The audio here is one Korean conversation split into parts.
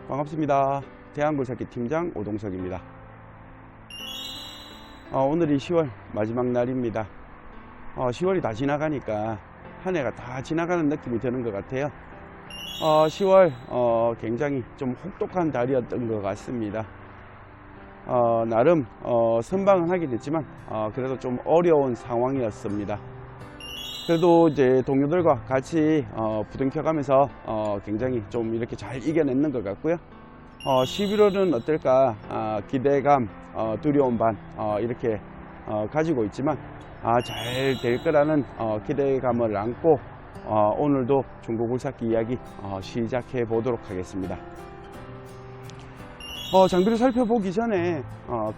반갑습니다. 대한굴삭기 팀장 오동석입니다. 오늘이 10월 마지막 날입니다. 10월이 다 지나가니까 한 해가 다 지나가는 느낌이 드는 것 같아요. 10월 굉장히 좀 혹독한 달이었던 것 같습니다. 나름 선방은 하긴 했지만 그래도 좀 어려운 상황이었습니다. 그래도 이제 동료들과 같이 부둥켜가면서 굉장히 좀 이렇게 잘 이겨냈는 것 같고요. 11월은 어떨까 기대감, 두려움 반 이렇게 가지고 있지만 잘 될 거라는 기대감을 안고 오늘도 중고굴삭기 이야기 시작해 보도록 하겠습니다. 장비를 살펴보기 전에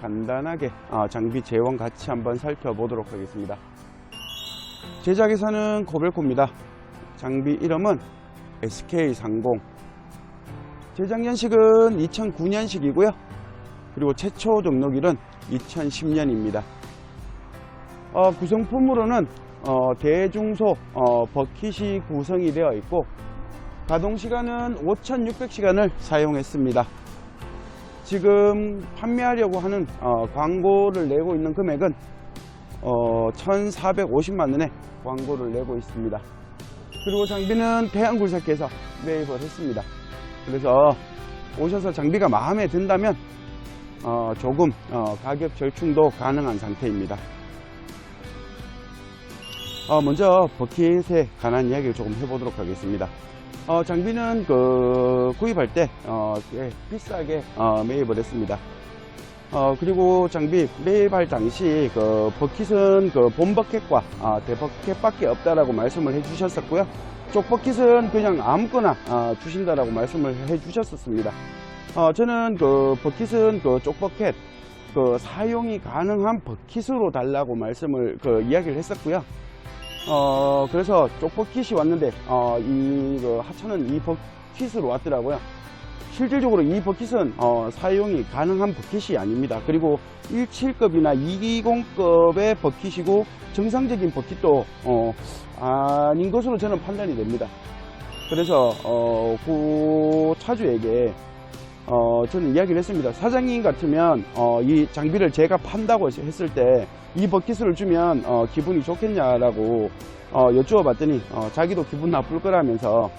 간단하게 장비 제원 같이 한번 살펴보도록 하겠습니다. 제작회사는 코벨코입니다. 장비 이름은 SK30. 제작 연식은 2009년식이고요. 그리고 최초 등록일은 2010년입니다. 구성품으로는 대중소 버킷이 구성이 되어 있고 가동시간은 5600시간을 사용했습니다. 지금 판매하려고 하는 광고를 내고 있는 금액은 1450만원에 광고를 내고 있습니다. 그리고 장비는 대한굴삭기에서 매입을 했습니다. 그래서 오셔서 장비가 마음에 든다면 조금 가격 절충도 가능한 상태입니다. 먼저 버킷에 관한 이야기를 조금 해보도록 하겠습니다. 장비는 구입할 때 꽤 비싸게 매입을 했습니다. 그리고 장비 매입할 당시 버킷은 본버킷과 대버킷밖에 없다라고 말씀을 해주셨었고요. 쪽버킷은 그냥 아무거나 주신다라고 말씀을 해주셨었습니다. 저는 버킷은 쪽버킷 사용이 가능한 버킷으로 달라고 말씀을 이야기를 했었고요. 그래서 쪽버킷이 왔는데 하차는 이 버킷으로 왔더라고요. 실질적으로 이 버킷은 사용이 가능한 버킷이 아닙니다. 그리고 17급이나 220급의 버킷이고 정상적인 버킷도 아닌 것으로 저는 판단이 됩니다. 그래서 그 차주에게 저는 이야기를 했습니다. 사장님 같으면 이 장비를 제가 판다고 했을 때 이 버킷을 주면 기분이 좋겠냐라고 여쭈어봤더니 자기도 기분 나쁠 거라면서,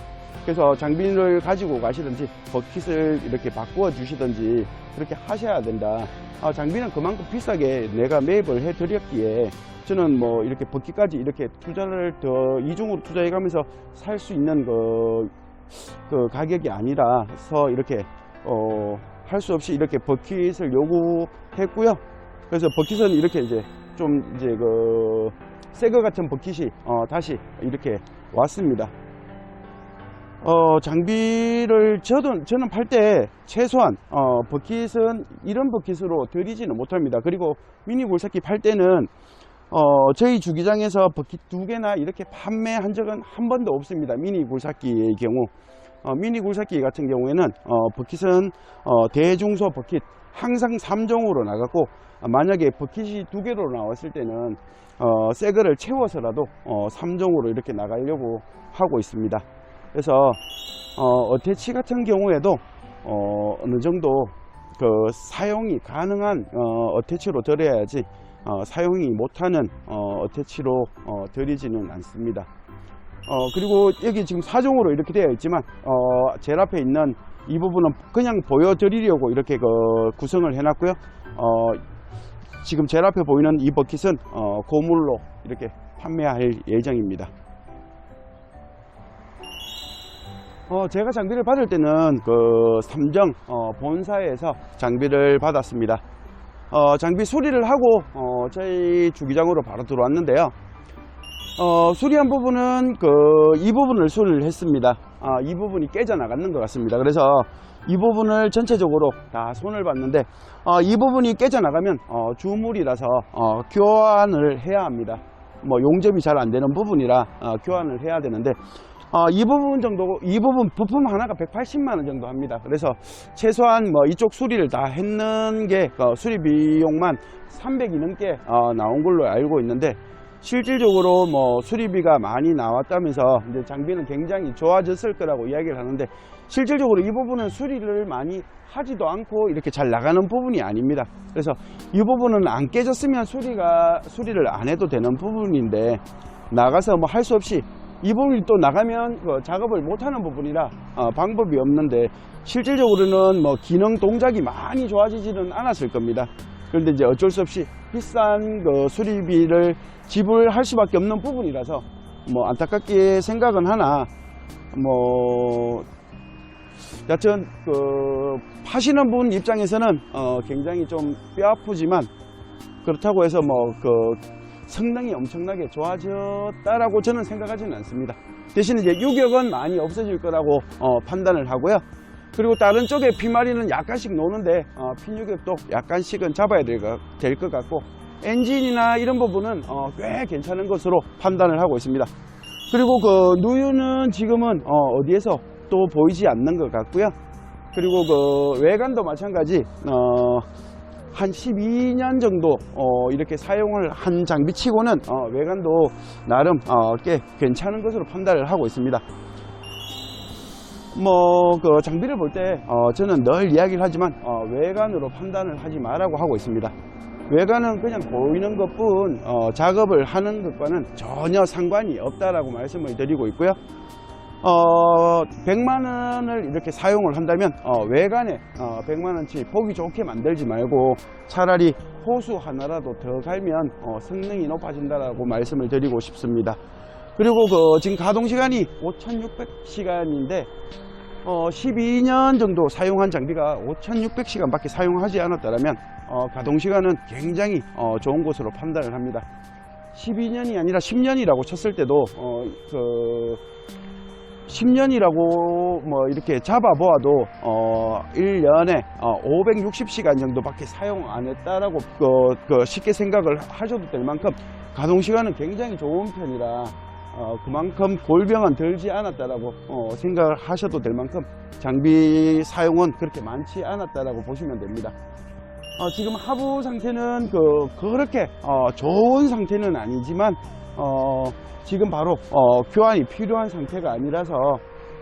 그래서 장비를 가지고 가시든지 버킷을 이렇게 바꾸어 주시든지 그렇게 하셔야 된다. 장비는 그만큼 비싸게 내가 매입을 해 드렸기에 저는 뭐 이렇게 버킷까지 이렇게 투자를 더 이중으로 투자해 가면서 살 수 있는 그 가격이 아니라서 이렇게 할 수 없이 이렇게 버킷을 요구했고요. 그래서 버킷은 이렇게 이제 좀 이제 새거 같은 버킷이 다시 이렇게 왔습니다. 장비를 저는 팔 때 최소한 버킷은 이런 버킷으로 드리지는 못합니다. 그리고 미니 굴삭기 팔 때는 저희 주기장에서 버킷 2개나 이렇게 판매한 적은 한 번도 없습니다. 미니 굴삭기의 경우 미니 굴삭기 같은 경우에는 버킷은 대중소 버킷 항상 3종으로 나갔고, 만약에 버킷이 2개로 나왔을 때는 새 거를 채워서라도 3종으로 이렇게 나가려고 하고 있습니다. 그래서 어태치 같은 경우에도 어느 정도 사용이 가능한 어태치로 드려야지 사용이 못하는 어태치로 드리지는 않습니다. 그리고 여기 지금 4종으로 이렇게 되어 있지만 제일 앞에 있는 이 부분은 그냥 보여드리려고 이렇게 구성을 해놨고요. 지금 제일 앞에 보이는 이 버킷은 고물로 이렇게 판매할 예정입니다. 제가 장비를 받을 때는 삼정 본사에서 장비를 받았습니다. 장비 수리를 하고 저희 주기장으로 바로 들어왔는데요. 수리한 부분은 이 부분을 수리를 했습니다. 이 부분이 깨져 나갔는 것 같습니다. 그래서 이 부분을 전체적으로 다 손을 봤는데 이 부분이 깨져 나가면 주물이라서 교환을 해야 합니다. 뭐 용접이 잘 안 되는 부분이라 교환을 해야 되는데 이 부분 부품 하나가 180만원 정도 합니다. 그래서 최소한 뭐 이쪽 수리를 다 했는 게 수리 비용만 300이 넘게 나온 걸로 알고 있는데 실질적으로 뭐 수리비가 많이 나왔다면서 이제 장비는 굉장히 좋아졌을 거라고 이야기를 하는데, 실질적으로 이 부분은 수리를 많이 하지도 않고 이렇게 잘 나가는 부분이 아닙니다. 그래서 이 부분은 안 깨졌으면 수리를 안 해도 되는 부분인데, 나가서 뭐 할 수 없이 이 부분이 또 나가면 그 작업을 못하는 부분이라 방법이 없는데, 실질적으로는 뭐 기능 동작이 많이 좋아지지는 않았을 겁니다. 그런데 이제 어쩔 수 없이 비싼 그 수리비를 지불할 수밖에 없는 부분이라서 뭐 안타깝게 생각은 하나, 뭐 여튼 그 파시는 분 입장에서는 굉장히 좀 뼈아프지만, 그렇다고 해서 뭐 그 성능이 엄청나게 좋아졌다라고 저는 생각하지는 않습니다. 대신 이제 유격은 많이 없어질 거라고 판단을 하고요. 그리고 다른 쪽에 피마리는 약간씩 노는데 핀유격도 약간씩은 잡아야 될 것 같고, 엔진이나 이런 부분은 꽤 괜찮은 것으로 판단을 하고 있습니다. 그리고 그 누유는 지금은 어디에서 또 보이지 않는 것 같고요. 그리고 그 외관도 마찬가지 한 12년 정도 이렇게 사용을 한 장비치고는 외관도 나름 꽤 괜찮은 것으로 판단을 하고 있습니다. 뭐 그 장비를 볼 때 저는 늘 이야기를 하지만 외관으로 판단을 하지 말라고 하고 있습니다. 외관은 그냥 보이는 것뿐 작업을 하는 것과는 전혀 상관이 없다라고 말씀을 드리고 있고요. 100만원을 이렇게 사용을 한다면 외관에 100만원치 보기 좋게 만들지 말고 차라리 호수 하나라도 더 갈면 성능이 높아진다라고 말씀을 드리고 싶습니다. 그리고 지금 가동시간이 5600시간인데 12년 정도 사용한 장비가 5600시간 밖에 사용하지 않았다면 가동시간은 굉장히 좋은 것으로 판단을 합니다. 12년이 아니라 10년이라고 쳤을 때도 10년이라고 뭐 이렇게 잡아보아도 1년에 560시간 정도밖에 사용 안 했다라고 쉽게 생각을 하셔도 될 만큼 가동시간은 굉장히 좋은 편이라 그만큼 골병은 들지 않았다라고 생각을 하셔도 될 만큼 장비 사용은 그렇게 많지 않았다라고 보시면 됩니다. 지금 하부 상태는 그렇게 좋은 상태는 아니지만 지금 바로 교환이 필요한 상태가 아니라서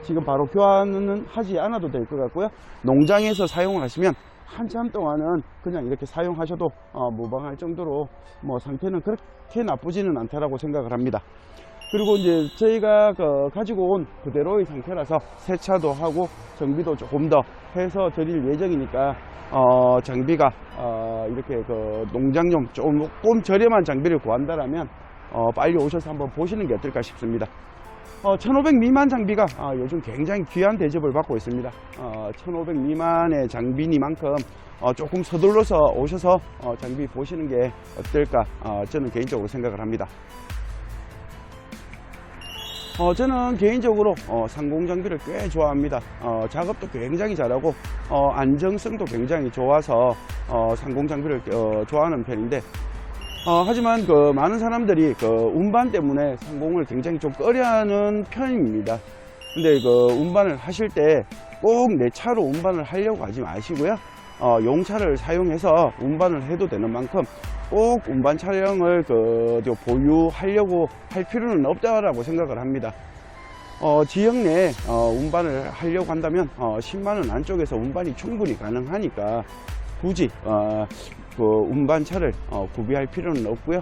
지금 바로 교환은 하지 않아도 될 것 같고요. 농장에서 사용을 하시면 한참 동안은 그냥 이렇게 사용하셔도 무방할 정도로 뭐 상태는 그렇게 나쁘지는 않다라고 생각을 합니다. 그리고 이제 저희가 가지고 온 그대로의 상태라서 세차도 하고 정비도 조금 더 해서 드릴 예정이니까 장비가 이렇게 농장용 조금 저렴한 장비를 구한다라면 빨리 오셔서 한번 보시는 게 어떨까 싶습니다. 1500 미만 장비가 요즘 굉장히 귀한 대접을 받고 있습니다. 1500 미만의 장비니만큼 조금 서둘러서 오셔서 장비 보시는 게 어떨까 저는 개인적으로 생각을 합니다. 저는 개인적으로 상공 장비를 꽤 좋아합니다. 작업도 굉장히 잘하고 안정성도 굉장히 좋아서 상공 장비를 좋아하는 편인데, 하지만 많은 사람들이 운반 때문에 상공을 굉장히 좀 꺼려하는 편입니다. 근데 운반을 하실 때 꼭 내 차로 운반을 하려고 하지 마시고요. 용차를 사용해서 운반을 해도 되는 만큼 꼭 운반 차량을 보유하려고 할 필요는 없다라고 생각을 합니다. 지역 내에 운반을 하려고 한다면 10만원 안쪽에서 운반이 충분히 가능하니까 굳이 운반차를 구비할 필요는 없고요.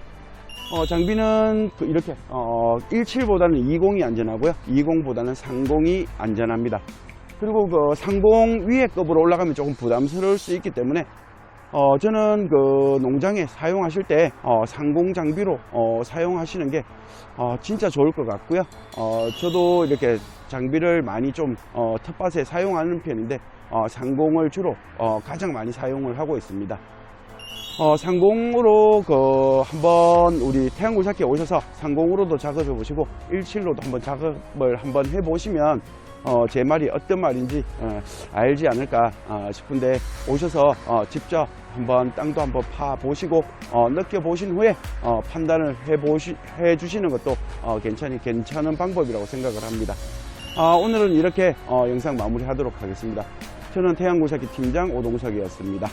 장비는 이렇게 17보다는 20이 안전하고요, 20보다는 30이 안전합니다. 그리고 상공 위에 급으로 올라가면 조금 부담스러울 수 있기 때문에 저는 농장에 사용하실 때 상공 장비로 사용하시는 게 진짜 좋을 것 같고요. 저도 이렇게 장비를 많이 좀 텃밭에 사용하는 편인데 상공을 주로 가장 많이 사용을 하고 있습니다. 상공으로 한번 우리 태양굴삭기에 오셔서 상공으로도 작업해 보시고 17로도 한번 작업을 한번 해 보시면 제 말이 어떤 말인지 알지 않을까 싶은데, 오셔서 직접 한번 땅도 한번 파 보시고 느껴보신 후에 판단을 해 주시는 것도 괜찮은 방법이라고 생각을 합니다. 오늘은 이렇게 영상 마무리하도록 하겠습니다. 저는 태양굴삭기 팀장 오동석이었습니다.